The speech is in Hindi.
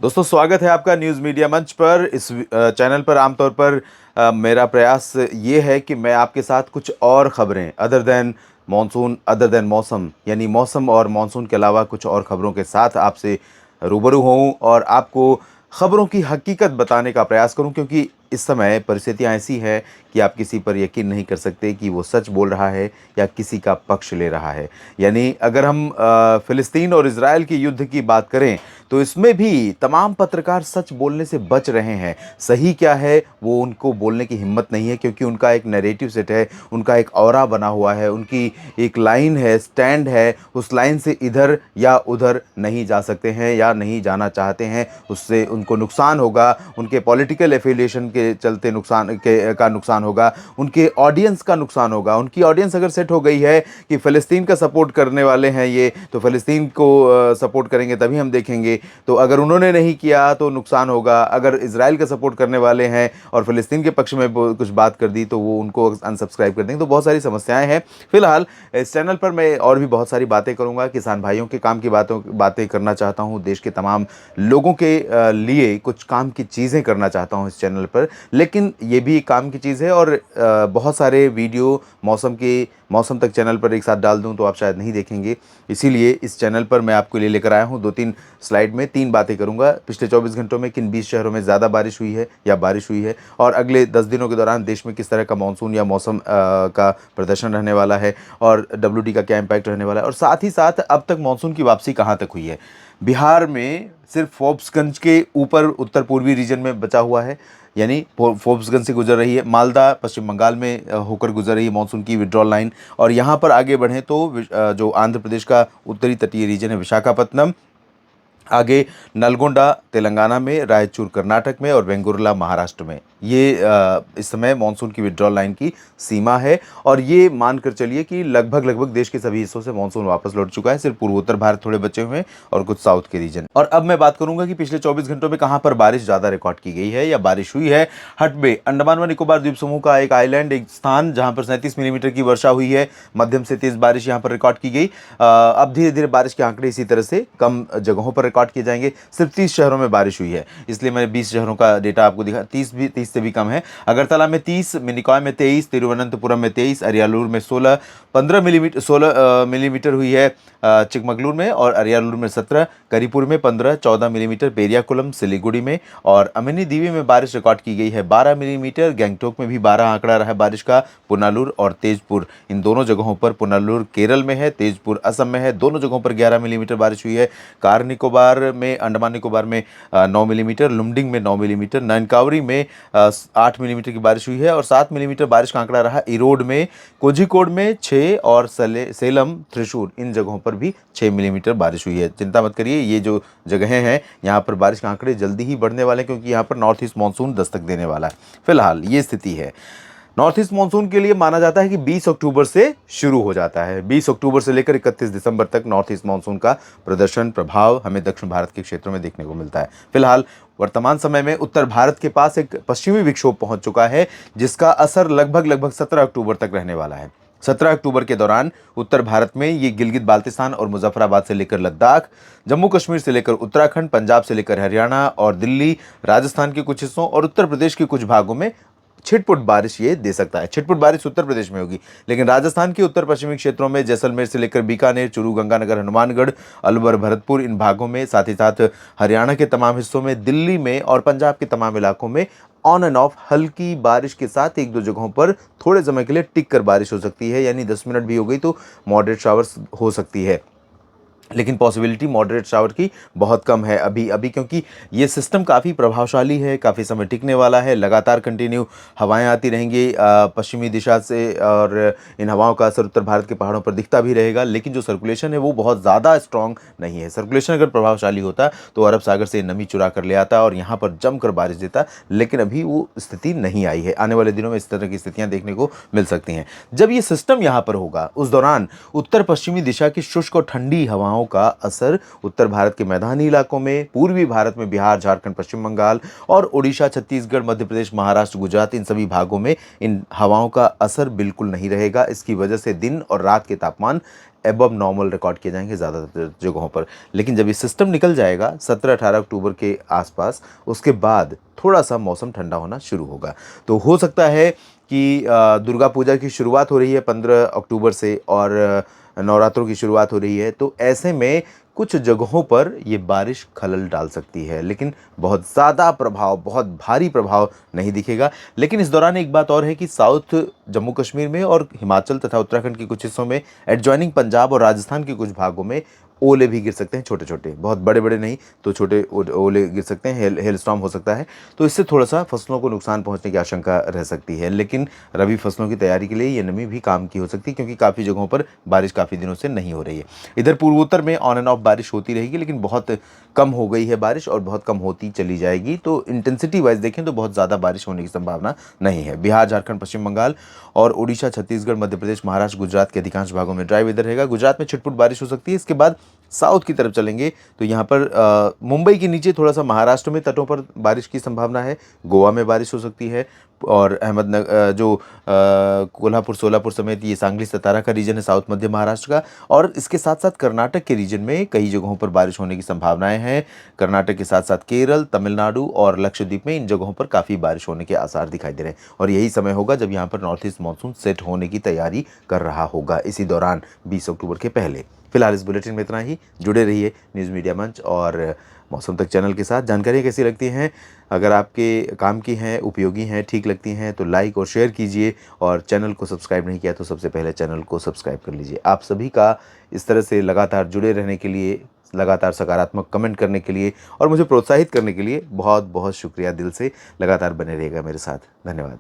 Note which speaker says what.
Speaker 1: दोस्तों, स्वागत है आपका न्यूज़ मीडिया मंच पर। इस चैनल पर आमतौर पर मेरा प्रयास ये है कि मैं आपके साथ कुछ और ख़बरें other than monsoon, other than मौसम, यानी मौसम और मॉनसून के अलावा कुछ और ख़बरों के साथ आपसे रूबरू हूँ और आपको ख़बरों की हकीकत बताने का प्रयास करूँ, क्योंकि इस समय परिस्थितियाँ ऐसी हैं कि आप किसी पर यकीन नहीं कर सकते कि वो सच बोल रहा है या किसी का पक्ष ले रहा है। यानी अगर हम फ़िलिस्तीन और इज़राइल के युद्ध की बात करें तो इसमें भी तमाम पत्रकार सच बोलने से बच रहे हैं। सही क्या है वो उनको बोलने की हिम्मत नहीं है, क्योंकि उनका एक नैरेटिव सेट है, उनका एक ऑरा बना हुआ है, उनकी एक लाइन है, स्टैंड है। उस लाइन से इधर या उधर नहीं जा सकते हैं या नहीं जाना चाहते हैं। उससे उनको नुकसान होगा, उनके पॉलिटिकल एफिलिएशन के चलते नुकसान होगा, उनके ऑडियंस का नुकसान होगा। उनकी ऑडियंस अगर सेट हो गई है कि फ़लस्तीन का सपोर्ट करने वाले हैं ये, तो फ़लस्तीन को सपोर्ट करेंगे तभी हम देखेंगे। तो अगर उन्होंने नहीं किया तो नुकसान होगा। अगर इज़राइल का सपोर्ट करने वाले हैं और फ़लस्तीन के पक्ष में कुछ बात कर दी तो वो उनको अनसब्सक्राइब कर देंगे। तो बहुत सारी समस्याएं हैं। फिलहाल इस चैनल पर मैं और भी बहुत सारी बातें करूंगा। किसान भाइयों के काम की बातें करना चाहता हूं, देश के तमाम लोगों के लिए कुछ काम की चीज़ें करना चाहता हूं इस चैनल पर। लेकिन ये भी एक काम की चीज़ है और बहुत सारे वीडियो मौसम तक चैनल पर एक साथ डाल दूं तो आप शायद नहीं देखेंगे। इसीलिए इस चैनल पर मैं आपके लिए लेकर आया हूं 2-3 स्लाइड में 3 बातें करूंगा। पिछले 24 घंटों में किन 20 शहरों में ज़्यादा बारिश हुई है या बारिश हुई है, और अगले 10 दिनों के दौरान देश में किस तरह का मानसून या मौसम का प्रदर्शन रहने वाला है, और डब्ल्यूडी का क्या इम्पैक्ट रहने वाला है, और साथ ही साथ अब तक मानसून की वापसी कहाँ तक हुई है। बिहार में सिर्फ फोर्ब्सगंज के ऊपर उत्तर पूर्वी रीजन में बचा हुआ है, यानी फोर्ब्सगंज से गुजर रही है। मालदा पश्चिम बंगाल में होकर गुजर रही है मानसून की विड्रॉल लाइन। और यहाँ पर आगे बढ़ें तो जो आंध्र प्रदेश का उत्तरी तटीय रीजन है, विशाखापत्तनम, आगे नलगोंडा तेलंगाना में, रायचूर कर्नाटक में और वेंगुर्ला महाराष्ट्र में, ये इस समय मानसून की विड्रॉल लाइन की सीमा है। और ये मानकर चलिए कि लगभग देश के सभी हिस्सों से मानसून वापस लौट चुका है। सिर्फ पूर्वोत्तर भारत थोड़े बचे हुए हैं और कुछ साउथ के रीजन। और अब मैं बात करूंगा कि पिछले 24 घंटों में कहां पर बारिश ज़्यादा रिकॉर्ड की गई है या बारिश हुई है। हटबे, अंडमान व निकोबार द्वीप समूह का एक आइलैंड, एक स्थान जहां पर 37 मिलीमीटर की वर्षा हुई है। मध्यम से तेज बारिश यहां पर रिकॉर्ड की गई। अब धीरे धीरे बारिश के आंकड़े इसी तरह से कम जगहों पर रिकॉर्ड किए जाएंगे। सिर्फ 30 शहरों में बारिश हुई है, इसलिए मैंने 20 शहरों का डेटा आपको दिखा। 30 से भी कम है। अगरतला में 30, मिनिकॉय में 23, तिरुवनंतपुरम में 23, अरियालूर में 16, 16 मिलीमीटर हुई है चिकमगलूर में, और अरियालूर में 17, करीपुर में 15, 14 मिलीमीटर पेरियाकुलम सिलीगुड़ी में, और अमिनी दीवी में बारिश रिकॉर्ड की गई है 12 मिलीमीटर। गैंगटोक में भी 12 आंकड़ा रहा है बारिश का। पुनालूर और तेजपुर, इन दोनों जगहों पर, पुनालूर केरल में है, तेजपुर असम में है, दोनों जगहों पर 11 मिलीमीटर बारिश हुई है। कार निकोबार में, अंडमान निकोबार में 9 मिलीमीटर, लुमडिंग में 9 मिलीमीटर, ननकावरी में 8 मिलीमीटर की बारिश हुई है। और 7 मिलीमीटर बारिश का आंकड़ा रहा इरोड में, कोझिकोड में 6, और सेलम, त्रिशूर, इन जगहों पर भी 6 मिलीमीटर बारिश हुई है। चिंता मत करिए, ये जो जगहें हैं यहाँ पर बारिश के आंकड़े जल्दी ही बढ़ने वाले हैं, क्योंकि यहाँ पर नॉर्थ ईस्ट मानसून दस्तक देने वाला है। फिलहाल ये स्थिति है। नॉर्थ ईस्ट मानसून के लिए माना जाता है कि 20 अक्टूबर से शुरू हो जाता है। 20 अक्टूबर से लेकर 31 दिसंबर तक नॉर्थ ईस्ट मानसून का प्रदर्शन, प्रभाव हमें दक्षिण भारत के क्षेत्रों में देखने को मिलता है। फिलहाल वर्तमान समय में उत्तर भारत के पास एक पश्चिमी विक्षोभ पहुंच चुका है, जिसका असर लगभग 17 अक्टूबर तक रहने वाला है। 17 अक्टूबर के दौरान उत्तर भारत में ये गिलगित बाल्टिस्तान और मुजफ्फराबाद से लेकर लद्दाख, जम्मू कश्मीर से लेकर उत्तराखंड, पंजाब से लेकर हरियाणा और दिल्ली, राजस्थान के कुछ हिस्सों और उत्तर प्रदेश के कुछ भागों में छिटपुट बारिश ये दे सकता है। छिटपुट बारिश उत्तर प्रदेश में होगी, लेकिन राजस्थान के उत्तर पश्चिमी क्षेत्रों में, जैसलमेर से लेकर बीकानेर, चूरू, गंगानगर, हनुमानगढ़, अलवर, भरतपुर, इन भागों में, साथ ही साथ हरियाणा के तमाम हिस्सों में, दिल्ली में और पंजाब के तमाम इलाकों में ऑन एंड ऑफ हल्की बारिश के साथ 1-2 जगहों पर थोड़े समय के लिए टिक कर बारिश हो सकती है, यानी 10 मिनट भी हो गई तो मॉडरेट शावर्स हो सकती है। लेकिन पॉसिबिलिटी मॉडरेट शावर की बहुत कम है अभी, क्योंकि ये सिस्टम काफ़ी प्रभावशाली है, काफ़ी समय टिकने वाला है। लगातार कंटिन्यू हवाएं आती रहेंगी पश्चिमी दिशा से, और इन हवाओं का असर उत्तर भारत के पहाड़ों पर दिखता भी रहेगा। लेकिन जो सर्कुलेशन है वो बहुत ज़्यादा स्ट्रॉन्ग नहीं है। सर्कुलेशन अगर प्रभावशाली होता तो अरब सागर से नमी चुरा कर ले आता और यहाँ पर जमकर बारिश देता, लेकिन अभी वो स्थिति नहीं आई है। आने वाले दिनों में इस तरह की स्थितियाँ देखने को मिल सकती हैं। जब ये सिस्टम यहाँ पर होगा, उस दौरान उत्तर पश्चिमी दिशा की शुष्क और ठंडी हवाओं हवाओं का असर उत्तर भारत के मैदानी इलाकों में, पूर्वी भारत में बिहार, झारखंड, पश्चिम बंगाल और उड़ीसा, छत्तीसगढ़, मध्य प्रदेश, महाराष्ट्र, गुजरात, इन सभी भागों में इन हवाओं का असर बिल्कुल नहीं रहेगा। इसकी वजह से दिन और रात के तापमान एबव नॉर्मल रिकॉर्ड किए जाएंगे ज़्यादातर जगहों पर। लेकिन जब ये सिस्टम निकल जाएगा 17-18 अक्टूबर के आसपास, उसके बाद थोड़ा सा मौसम ठंडा होना शुरू होगा। तो हो सकता है कि दुर्गा पूजा की शुरुआत हो रही है 15 अक्टूबर से और नवरात्रों की शुरुआत हो रही है, तो ऐसे में कुछ जगहों पर ये बारिश खलल डाल सकती है, लेकिन बहुत ज़्यादा प्रभाव, बहुत भारी प्रभाव नहीं दिखेगा। लेकिन इस दौरान एक बात और है कि साउथ जम्मू कश्मीर में और हिमाचल तथा उत्तराखंड के कुछ हिस्सों में, एडजॉइनिंग पंजाब और राजस्थान के कुछ भागों में ओले भी गिर सकते हैं, छोटे छोटे, बहुत बड़े बड़े नहीं तो छोटे ओले गिर सकते हैं, हेल स्टॉर्म हो सकता है। तो इससे थोड़ा सा फसलों को नुकसान पहुंचने की आशंका रह सकती है। लेकिन रबी फसलों की तैयारी के लिए ये नमी भी काम की हो सकती है, क्योंकि काफ़ी जगहों पर बारिश काफ़ी दिनों से नहीं हो रही है। इधर पूर्वोत्तर में ऑन एंड ऑफ बारिश होती रहेगी, लेकिन बहुत कम हो गई है बारिश और बहुत कम होती चली जाएगी। तो इंटेंसिटी वाइज देखें तो बहुत ज़्यादा बारिश होने की संभावना नहीं है। बिहार, झारखंड, पश्चिम बंगाल और उड़ीसा, छत्तीसगढ़, मध्य प्रदेश, महाराष्ट्र, गुजरात के अधिकांश भागों में ड्राई वेदर रहेगा। गुजरात में छिटपुट बारिश हो सकती है। इसके बाद साउथ की तरफ चलेंगे तो यहाँ पर मुंबई के नीचे थोड़ा सा महाराष्ट्र में तटों पर बारिश की संभावना है। गोवा में बारिश हो सकती है और कोल्हापुर, सोलापुर समेत ये सांगली, सतारा का रीजन है साउथ मध्य महाराष्ट्र का। और इसके साथ साथ कर्नाटक के रीजन में कई जगहों पर बारिश होने की संभावनाएं हैं। कर्नाटक के साथ साथ केरल, तमिलनाडु और लक्षद्वीप में इन जगहों पर काफ़ी बारिश होने के आसार दिखाई दे रहे हैं। और यही समय होगा जब यहाँ पर नॉर्थ ईस्ट मानसून सेट होने की तैयारी कर रहा होगा, इसी दौरान 20 अक्टूबर के पहले। फिलहाल इस बुलेटिन में इतना ही। जुड़े रहिए न्यूज़ मीडिया मंच और मौसम तक चैनल के साथ। जानकारियाँ कैसी लगती हैं, अगर आपके काम की हैं, उपयोगी हैं, ठीक लगती हैं तो लाइक और शेयर कीजिए। और चैनल को सब्सक्राइब नहीं किया तो सबसे पहले चैनल को सब्सक्राइब कर लीजिए। आप सभी का इस तरह से लगातार जुड़े रहने के लिए, लगातार सकारात्मक कमेंट करने के लिए और मुझे प्रोत्साहित करने के लिए बहुत बहुत शुक्रिया दिल से। लगातार बने रहिएगा मेरे साथ। धन्यवाद।